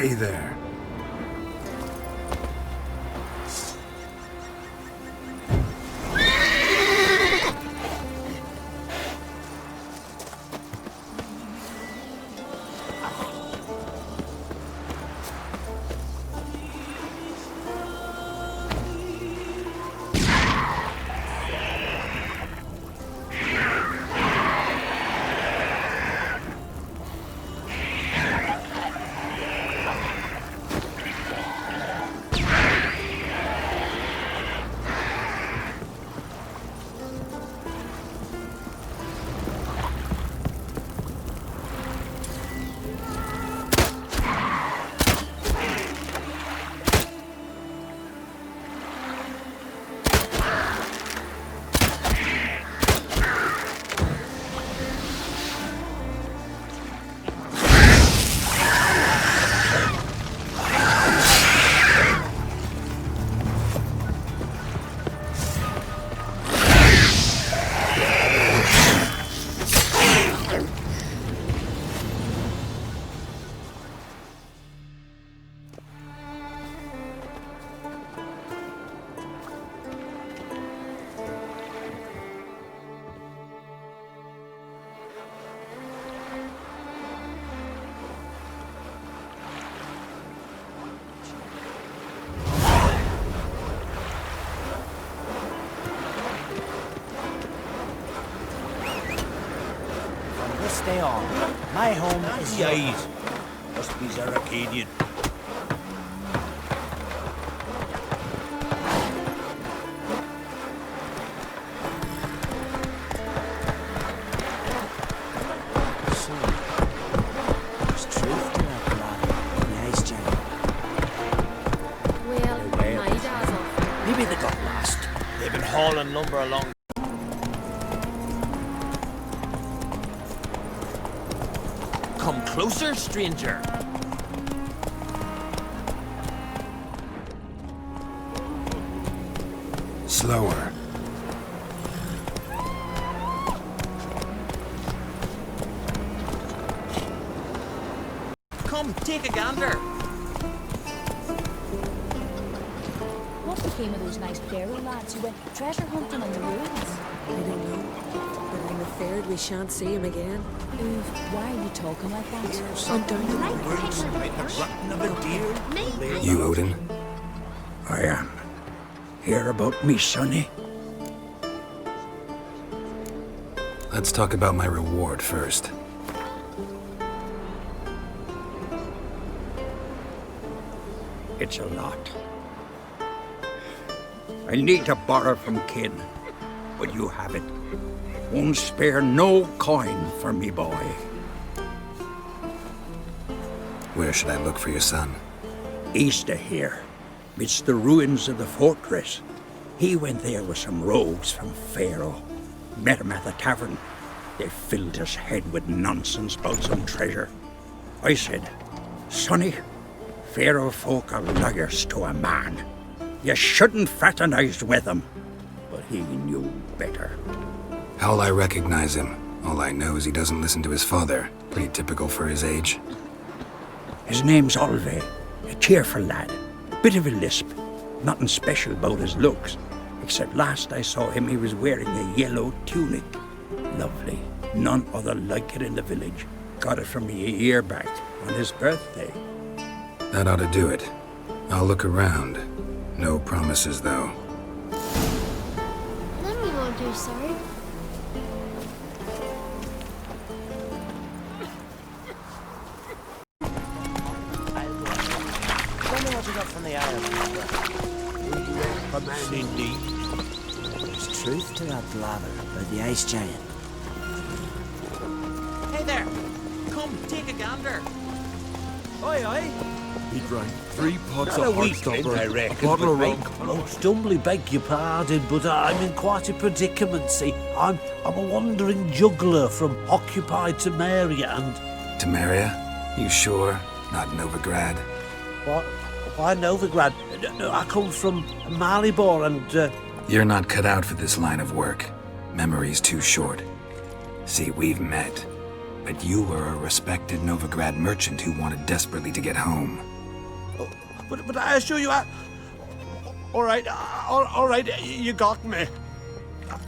Hey there. Stay on. My home is your home. Must be Zaracadian. So, there's truth to that lad in the ice giant. Well, my dazzle. Maybe they got lost. They've been hauling lumber along. Come closer, stranger. Slower. Come, take a gander. What became of those nice Pharaoh lads who went treasure hunting in the ruins? I don't know, but I'm afraid we shan't see him again. Ooh, why are you talking like that? I'm down to Right, words. Rotten of a deer. You, Odin? I am. Hear about me, sonny? Let's talk about my reward first. It's a lot. I need to borrow from kin, but you have it. Won't spare no coin for me boy. Where should I look for your son? East of here, midst the ruins of the fortress. He went there with some rogues from Pharaoh. Met him at the tavern. They filled his head with nonsense about some treasure. I said, Sonny, Pharaoh folk are liars to a man. You shouldn't fraternize with them. But he knew better. How'll I recognize him? All I know is he doesn't listen to his father. Pretty typical for his age. His name's Olve, a cheerful lad. Bit of a lisp. Nothing special about his looks. Except last I saw him, he was wearing a yellow tunic. Lovely. None other like it in the village. Got it from me a year back, on his birthday. That ought to do it. I'll look around. No promises, though. Then we won't do sorry. Tell me what you got from the island. Cindy. There's truth to that blather about the ice giant. Hey there. Come, take a gander. Oi, oi. He drank 3 pots Not a of weakling, I hardstopper, a reckon, bottle of but rum. make Most humbly beg your pardon, but I'm in quite a predicament, see. I'm a wandering juggler from occupied Temeria and... Temeria? You sure? Not Novigrad? What? Why Novigrad? No, I come from Maribor and... You're not cut out for this line of work. Memory's too short. See, we've met. But you were a respected Novigrad merchant who wanted desperately to get home. But I assure you, all right, all right, you got me.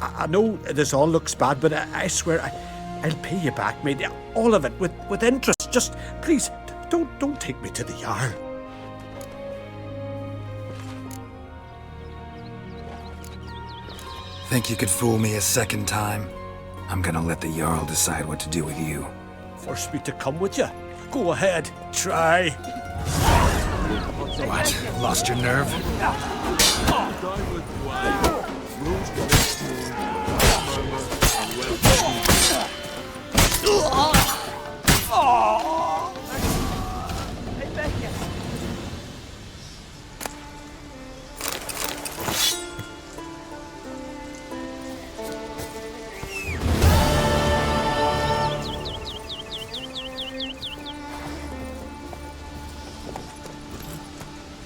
I know this all looks bad, but I swear I'll pay you back, mate. All of it with interest. Just please, don't take me to the Jarl. Think you could fool me a second time? I'm gonna let the Jarl decide what to do with you. Force me to come with you? Go ahead, try. What? Lost your nerve?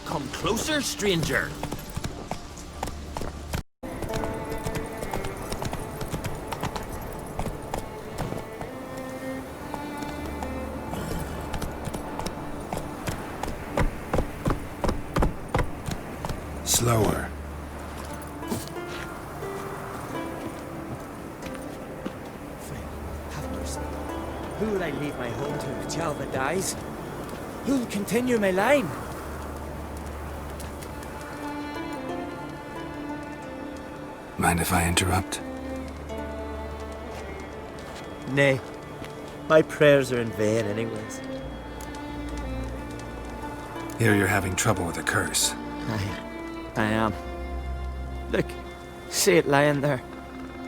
Come closer, stranger. Slower. Have mercy. Who will I leave my home to if Jalva dies? Who'll continue my line? Mind if I interrupt? Nay. My prayers are in vain anyways. Here you're having trouble with a curse. I am. Look, see it lying there.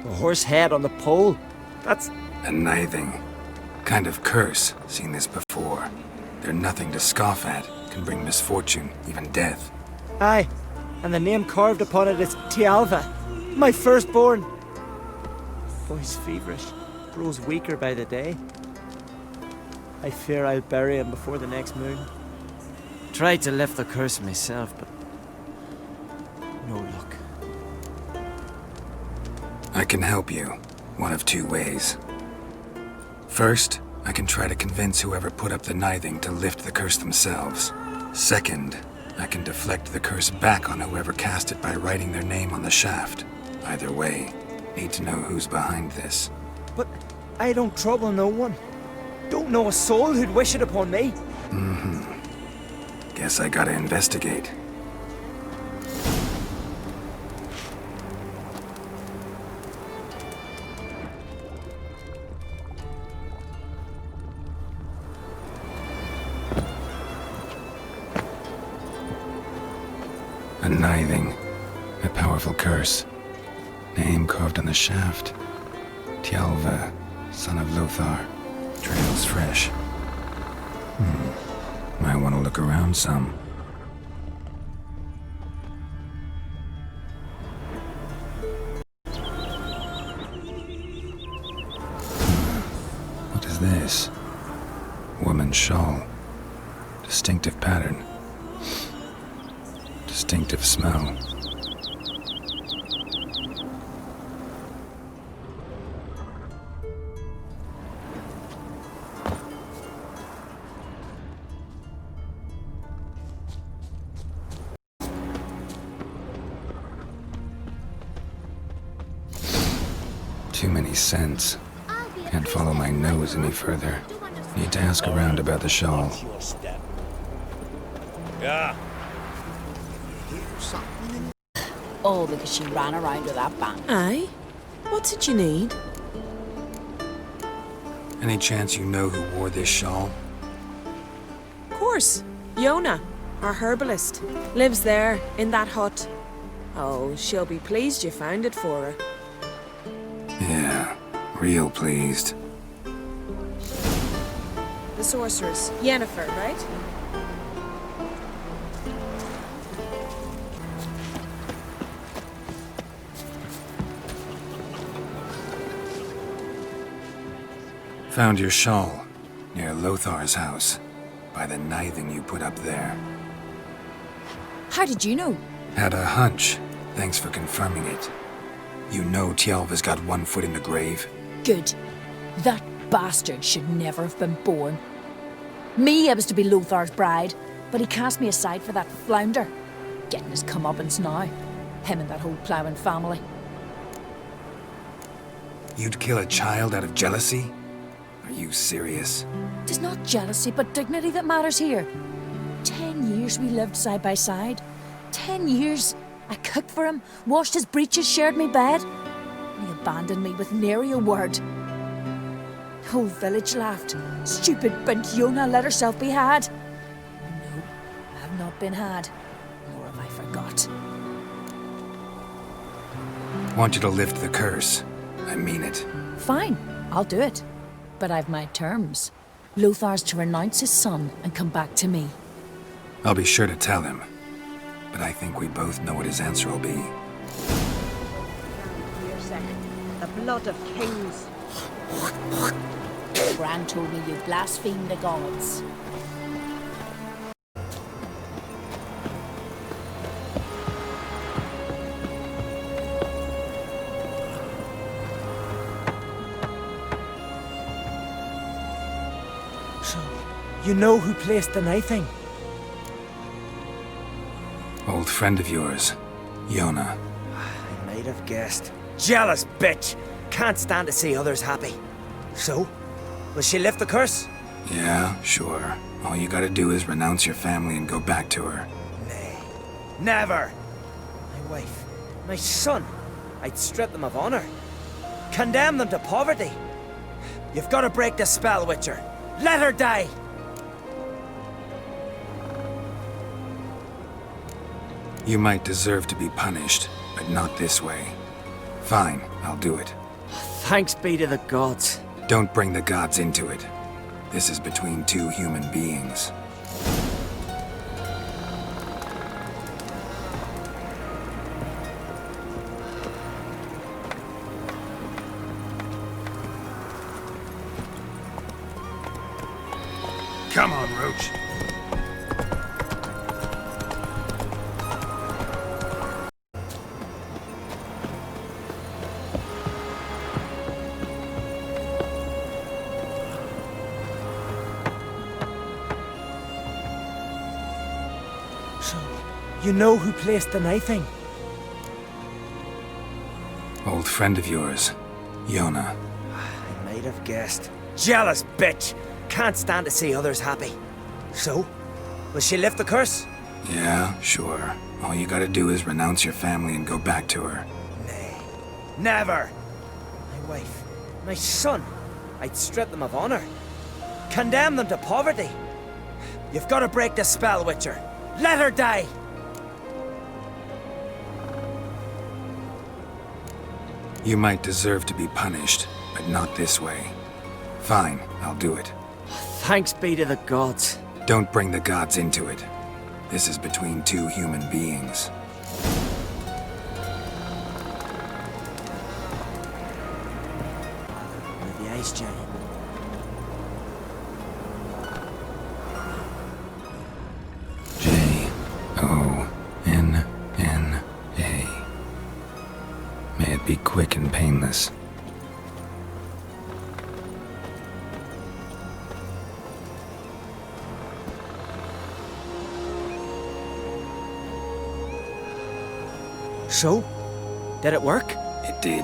A horse head on the pole. That's... A nithing kind of curse. Seen this before. They're nothing to scoff at. Can bring misfortune, even death. Aye, and the name carved upon it is Tialva, my firstborn. Boy's feverish, grows weaker by the day. I fear I'll bury him before the next moon. Tried to lift the curse myself, but no luck. I can help you, one of two ways. First, I can try to convince whoever put up the nithing to lift the curse themselves. Second, I can deflect the curse back on whoever cast it by writing their name on the shaft. Either way, need to know who's behind this. But I don't trouble no one. Don't know a soul who'd wish it upon me. Guess I gotta investigate. A nithing. A powerful curse. Name carved on the shaft. Tialva, son of Lothar. Trails fresh. Might want to look around some. What is this? Woman's shawl. Distinctive pattern. Distinctive smell. Too many scents. Can't follow my nose any further. Need to ask around about the shawl. Yeah. All because she ran around with that bang. Aye? What's it you need? Any chance you know who wore this shawl? Of course. Yona, our herbalist, lives there, in that hut. Oh, she'll be pleased you found it for her. Yeah, real pleased. The sorceress, Yennefer, right? Found your shawl near Lothar's house, by the nithing you put up there. How did you know? Had a hunch. Thanks for confirming it. You know Tialva's got one foot in the grave? Good. That bastard should never have been born. Me, I was to be Lothar's bride. but he cast me aside for that flounder. Getting his comeuppance now. Him and that whole ploughing family. You'd kill a child out of jealousy? Are you serious? Tis not jealousy, but dignity that matters here. 10 years we lived side by side. 10 years. I cooked for him, washed his breeches, shared me bed. And he abandoned me with nary a word. The whole village laughed. Stupid bint Yona let herself be had. No, I have not been had. Nor have I forgot. Want you to lift the curse. I mean it. Fine, I'll do it. But I've my terms. Lothar's to renounce his son and come back to me. I'll be sure to tell him. But I think we both know what his answer will be. The blood of kings. Bran told me you blaspheme the gods. So, you know who placed the knifing? Old friend of yours, Yona. I might have guessed. Jealous bitch! Can't stand to see others happy. So, will she lift the curse? Yeah, sure. All you gotta do is renounce your family and go back to her. Nay, never! My wife, my son, I'd strip them of honor. Condemn them to poverty. You've got to break the spell, Witcher. Let her die! You might deserve to be punished, but not this way. Fine, I'll do it. Thanks be to the gods. Don't bring the gods into it. This is between two human beings. Come on, Roach. So, you know who placed the knifing? Old friend of yours, Yona. I might have guessed. Jealous bitch! Can't stand to see others happy. So, will she lift the curse? Yeah, sure. All you gotta do is renounce your family and go back to her. Nay, never! My wife, my son, I'd strip them of honor. Condemn them to poverty. You've got to break the spell, Witcher. Let her die! You might deserve to be punished, but not this way. Fine, I'll do it. Thanks be to the gods. Don't bring the gods into it. This is between two human beings. With the ice giant. J-O-N-N-A. May it be quick and painless. So? Did it work? It did.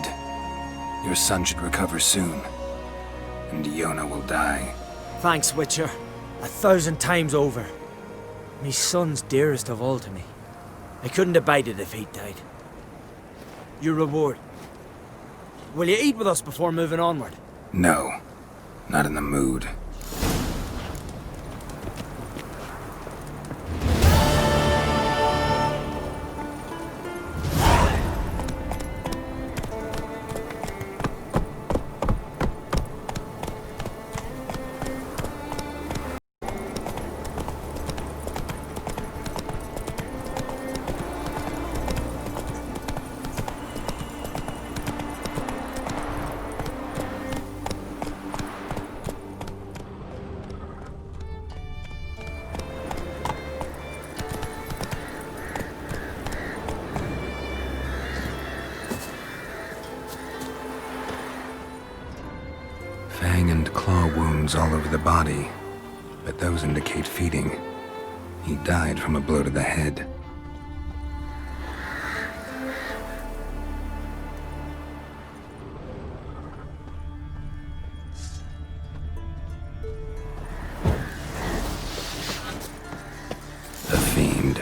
Your son should recover soon. And Yona will die. Thanks, Witcher. 1,000 times over. Me son's dearest of all to me. I couldn't abide it if he died. Your reward. Will you eat with us before moving onward? No. Not in the mood. Fang and claw wounds all over the body, but those indicate feeding. He died from a blow to the head. The Fiend.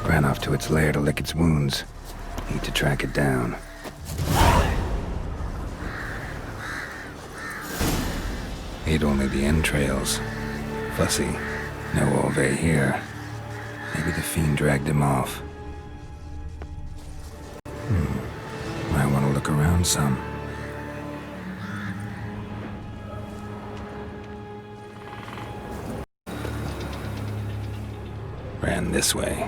Ran off to its lair to lick its wounds. Need to track it down. Ate only the entrails. Fussy. No Olve here. Maybe the Fiend dragged him off. Might want to look around some. Ran this way.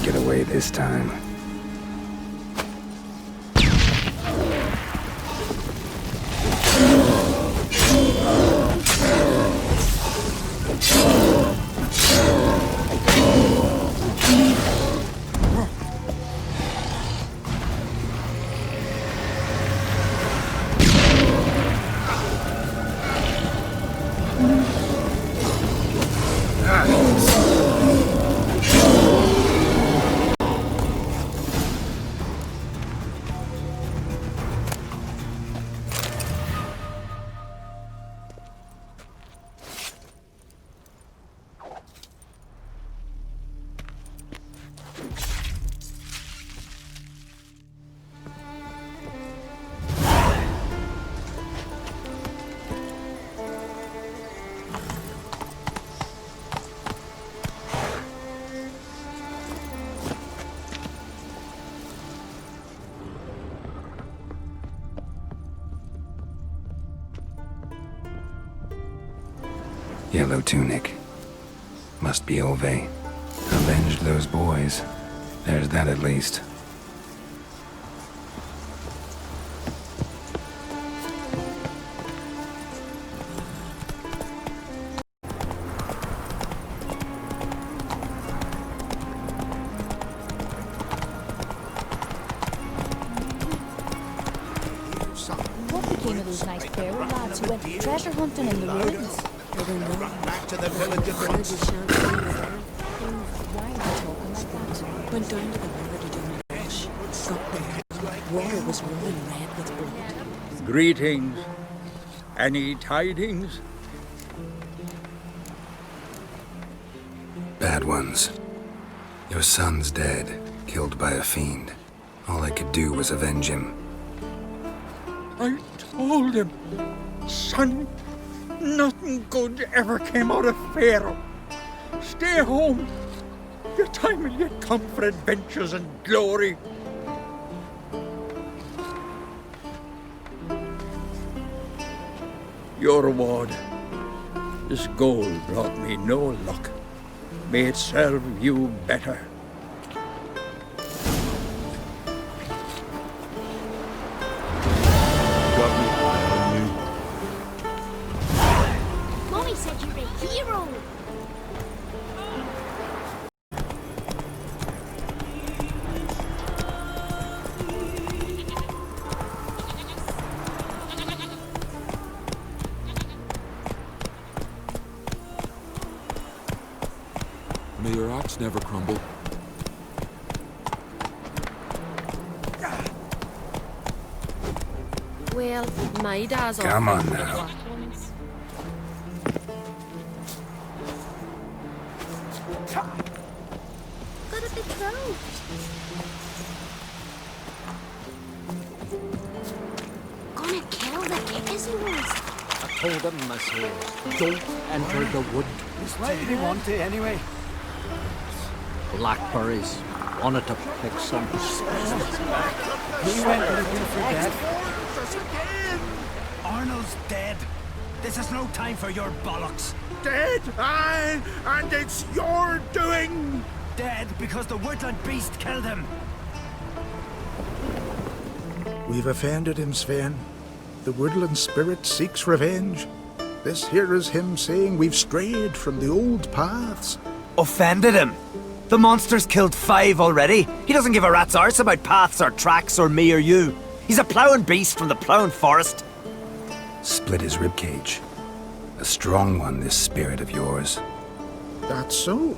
Get away this time. Yellow tunic. Must be Olve. Avenged those boys. There's that at least. What became of those nice Pharaoh lads who went treasure hunting in the ruins? I don't know. Back to the village of Why did Shanty go there? Why are they talking like that? Went down to the river to do my wash. Got there. Water was running red with blood. Greetings. Any tidings? Bad bad ones. Your son's dead, killed by a fiend. All I could do was avenge him. I told him, son, nothing good ever came out of Pharaoh. Stay home. Your time will yet come for adventures and glory. Your reward. This gold brought me no luck. May it serve you better. Got me eye on you. Mommy said you're a hero. May your axe never crumble. Well, my dad's Come on now. Got a big road. Gonna kill the Kickers. I told him, monsieur, don't enter the wood. Why did he want to anyway? Blackberries. Wanted to pick some. He went looking for death. Arnold's dead. This is no time for your bollocks. Dead? Aye, and it's your doing. Dead because the woodland beast killed him. We've offended him, Sven. The woodland spirit seeks revenge. This here is him saying we've strayed from the old paths. Offended him? The monster's killed 5 already. He doesn't give a rat's arse about paths or tracks or me or you. He's a ploughing beast from the ploughing forest. Split his ribcage. A strong one, this spirit of yours. That's so.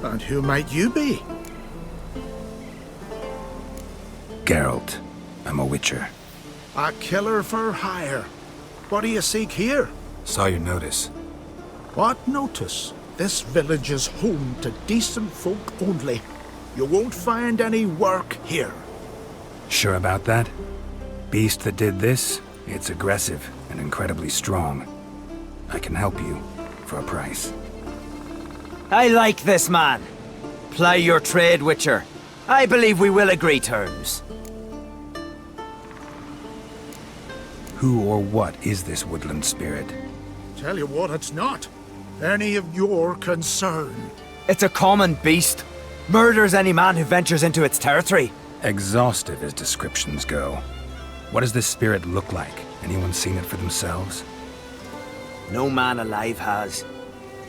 And who might you be? Geralt. I'm a witcher. A killer for hire. What do you seek here? Saw your notice. What notice? This village is home to decent folk only. You won't find any work here. Sure about that? Beast that did this, it's aggressive and incredibly strong. I can help you for a price. I like this man. Ply your trade, Witcher. I believe we will agree terms. Who or what is this woodland spirit? Tell you what, it's not any of your concern. It's a common beast. Murders any man who ventures into its territory. Exhaustive as descriptions go. What does this spirit look like? Anyone seen it for themselves? No man alive has.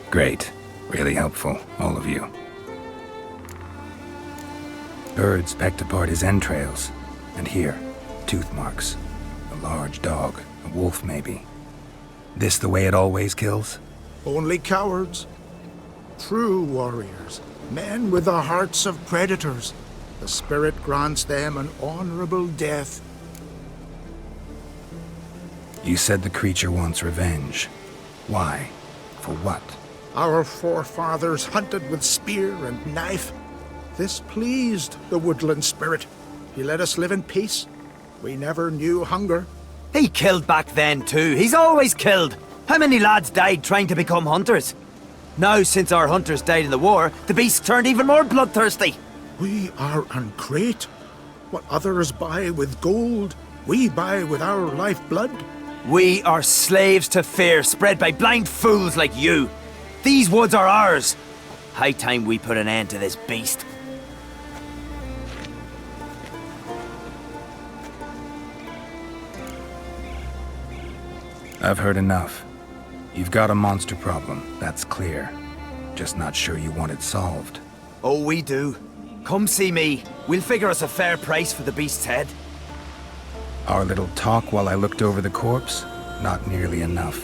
Great. Really helpful, all of you. Birds pecked apart his entrails. And here, tooth marks. A large dog, a wolf maybe. This the way it always kills? Only cowards. True warriors. Men with the hearts of predators. The spirit grants them an honorable death. You said the creature wants revenge. Why? For what? Our forefathers hunted with spear and knife. This pleased the woodland spirit. He let us live in peace. We never knew hunger. He killed back then too. He's always killed. How many lads died trying to become hunters? Now, since our hunters died in the war, the beast turned even more bloodthirsty. We are ungreat. What others buy with gold, we buy with our lifeblood. We are slaves to fear spread by blind fools like you. These woods are ours. High time we put an end to this beast. I've heard enough. You've got a monster problem, that's clear. Just not sure you want it solved. Oh, we do. Come see me. We'll figure us a fair price for the beast's head. Our little talk while I looked over the corpse? Not nearly enough.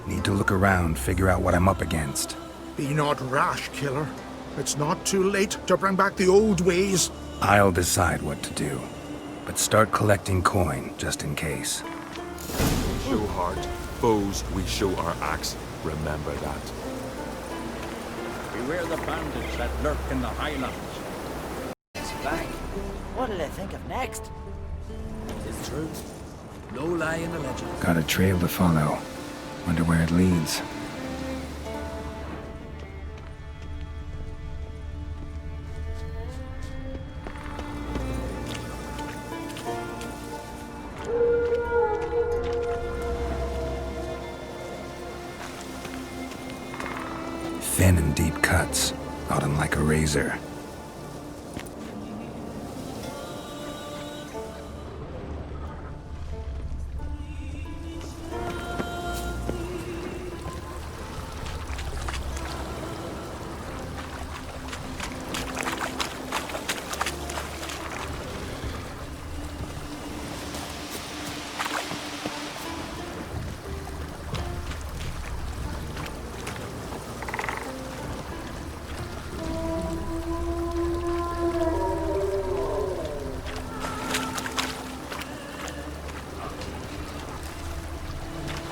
Need to look around, figure out what I'm up against. Be not rash, killer. It's not too late to bring back the old ways. I'll decide what to do. But start collecting coin, just in case. Show heart. Foes, we show our axe. Remember that. Beware the bandits that lurk in the highlands. It's back. What'll they think of next? It's true. No lie in the legend. Got a trail to follow. Wonder where it leads. Thin and deep cuts, out on like a razor.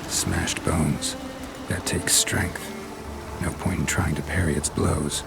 Smashed bones. That takes strength. No point in trying to parry its blows.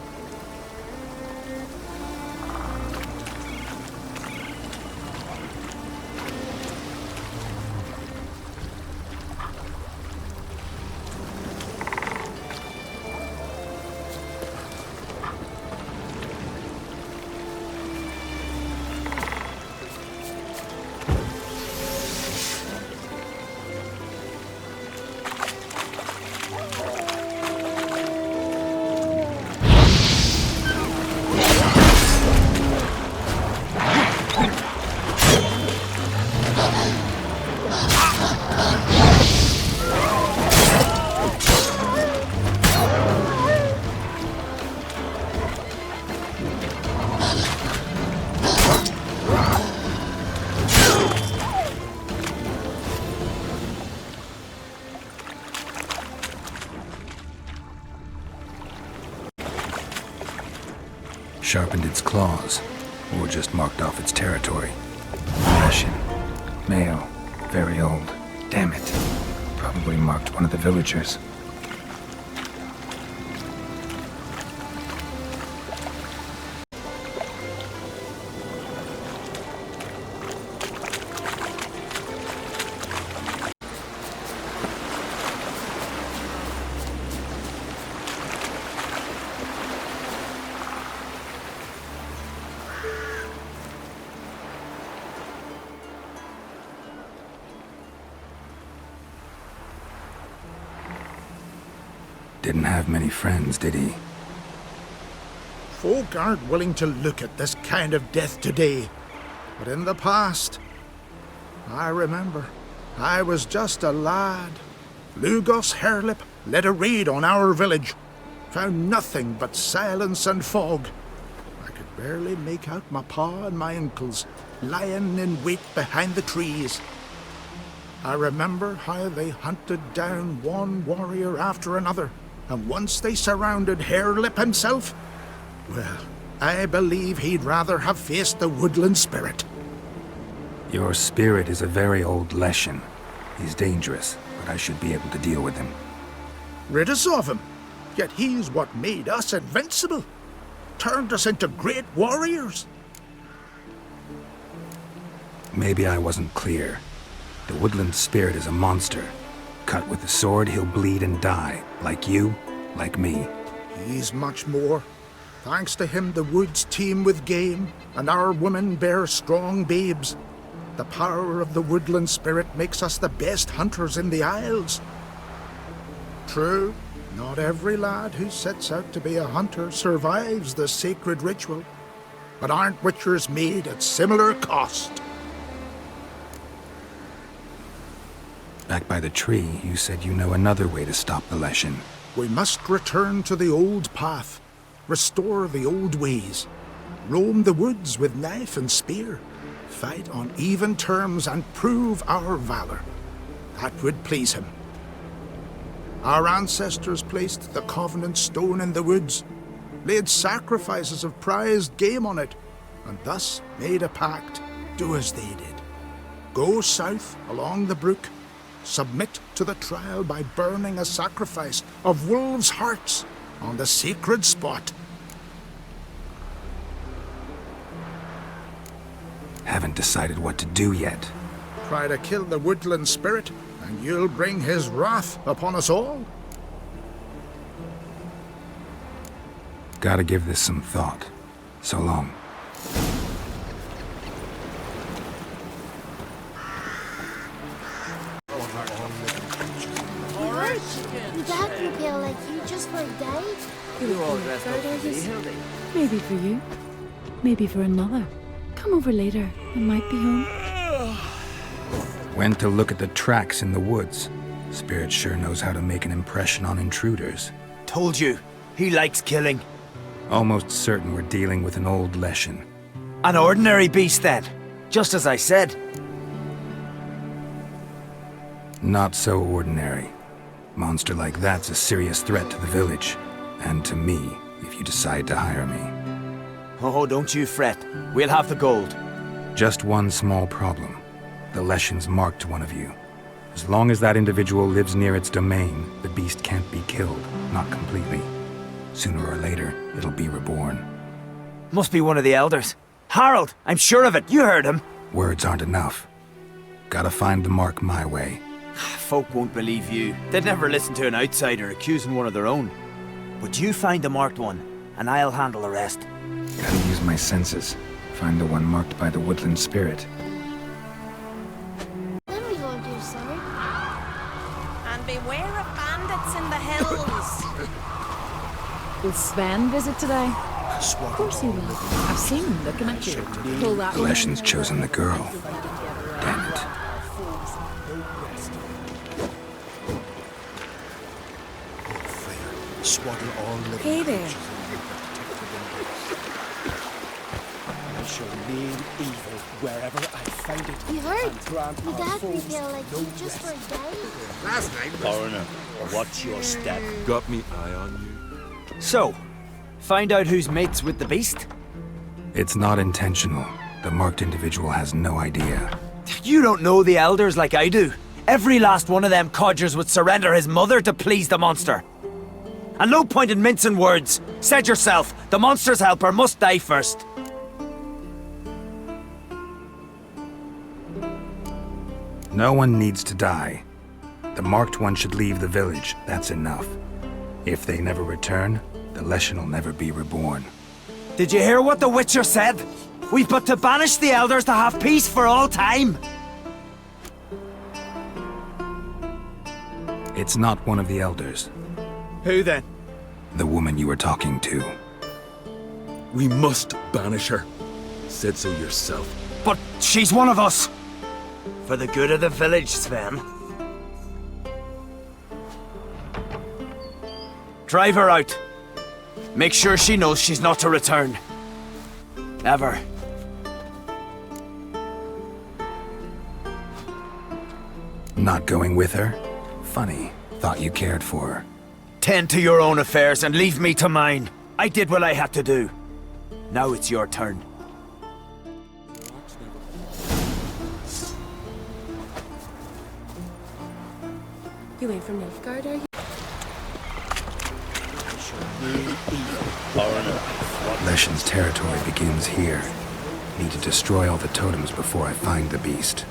Sharpened its claws, or just marked off its territory. Russian. Male. Very old. Damn it. Probably marked one of the villagers. Didn't have many friends, did he? Folk aren't willing to look at this kind of death today. But in the past, I remember, I was just a lad. Lugos Harelip led a raid on our village. Found nothing but silence and fog. I could barely make out my pa and my uncles lying in wait behind the trees. I remember how they hunted down one warrior after another, and once they surrounded Harelip himself, well, I believe he'd rather have faced the woodland spirit. Your spirit is a very old Leshen. He's dangerous, but I should be able to deal with him. Rid us of him, yet he's what made us invincible. Turned us into great warriors. Maybe I wasn't clear. The woodland spirit is a monster. Cut with a sword, he'll bleed and die. Like you, like me. He's much more. Thanks to him, the woods teem with game, and our women bear strong babes. The power of the woodland spirit makes us the best hunters in the Isles. True, not every lad who sets out to be a hunter survives the sacred ritual, but aren't witchers made at similar cost? Back by the tree, you said you know another way to stop the Leshen. We must return to the old path, restore the old ways, roam the woods with knife and spear, fight on even terms and prove our valor. That would please him. Our ancestors placed the Covenant Stone in the woods, laid sacrifices of prized game on it, and thus made a pact, do as they did. Go south along the brook, submit to the trial by burning a sacrifice of wolves' hearts, on the sacred spot. Haven't decided what to do yet. Try to kill the woodland spirit, and you'll bring his wrath upon us all. Gotta give this some thought. So long. You got to feel like you just for a day. You're all dressed up for me, Hildy. Maybe for you. Maybe for another. Come over later. I might be home. Went to look at the tracks in the woods. Spirit sure knows how to make an impression on intruders. Told you, he likes killing. Almost certain we're dealing with an old Leshen. An ordinary beast then, just as I said. Not so ordinary. Monster like that's a serious threat to the village. And to me, if you decide to hire me. Oh, don't you fret. We'll have the gold. Just one small problem. The Leshen's marked one of you. As long as that individual lives near its domain, the beast can't be killed. Not completely. Sooner or later, it'll be reborn. Must be one of the elders. Harold, I'm sure of it. You heard him. Words aren't enough. Gotta find the mark my way. Folk won't believe you. They'd never listen to an outsider accusing one of their own. But you find the marked one, and I'll handle the rest. Gotta use my senses. Find the one marked by the woodland spirit. Then we go do, sir. And beware of bandits in the hills. Will Sven visit today? Of course he will. I've seen him looking at you. Pull that The Leshen's chosen the girl. Damn it. Hey there. I shall name evil wherever I find it. You heard? And grant You our got to foes feel like no you just for rest. a day. Last night, Foreigner, what's your step? Got me eye on you. So, find out who's mates with the beast? It's not intentional. The marked individual has no idea. You don't know the elders like I do. Every last one of them codgers would surrender his mother to please the monster. And no point in mincing words. Said yourself, the monster's helper must die first. No one needs to die. The marked one should leave the village. That's enough. If they never return, the Leshen will never be reborn. Did you hear what the Witcher said? We've but to banish the elders to have peace for all time. It's not one of the elders. Who then? The woman you were talking to. We must banish her. Said so yourself. But she's one of us. For the good of the village, Sven. Drive her out. Make sure she knows she's not to return. Ever. Not going with her? Funny. Thought you cared for her. Tend to your own affairs and leave me to mine. I did what I had to do. Now it's your turn. You ain't from Nilfgaard, are you? Leshen's territory begins here. Need to destroy all the totems before I find the beast.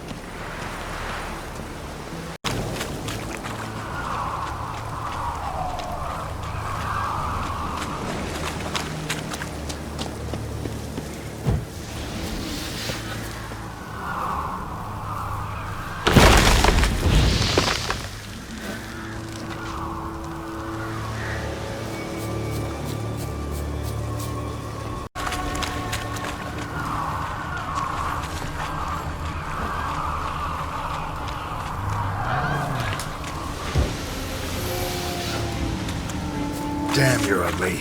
Damn, you're ugly.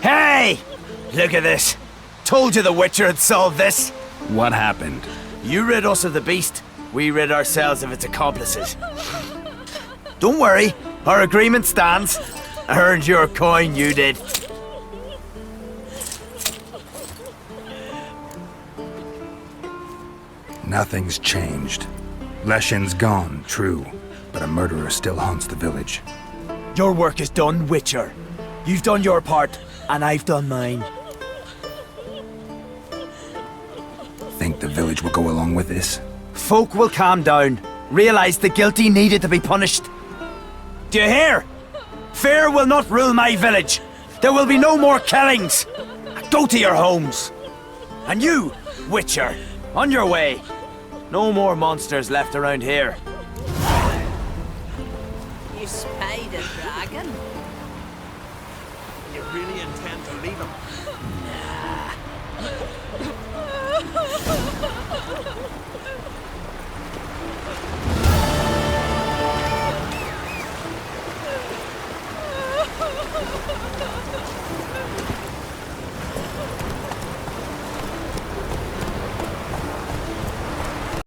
Hey! Look at this. Told you the Witcher had solved this. What happened? You rid us of the beast. We rid ourselves of its accomplices. Don't worry. Our agreement stands. I earned your coin, you did. Nothing's changed. Leshin's gone, true, but a murderer still haunts the village. Your work is done, Witcher. You've done your part, and I've done mine. Think the village will go along with this? Folk will calm down, realize the guilty needed to be punished. Do you hear? Fear will not rule my village. There will be no more killings. Go to your homes. And you, Witcher, on your way. No more monsters left around here. You spied a dragon? You really intend to leave him? Nah.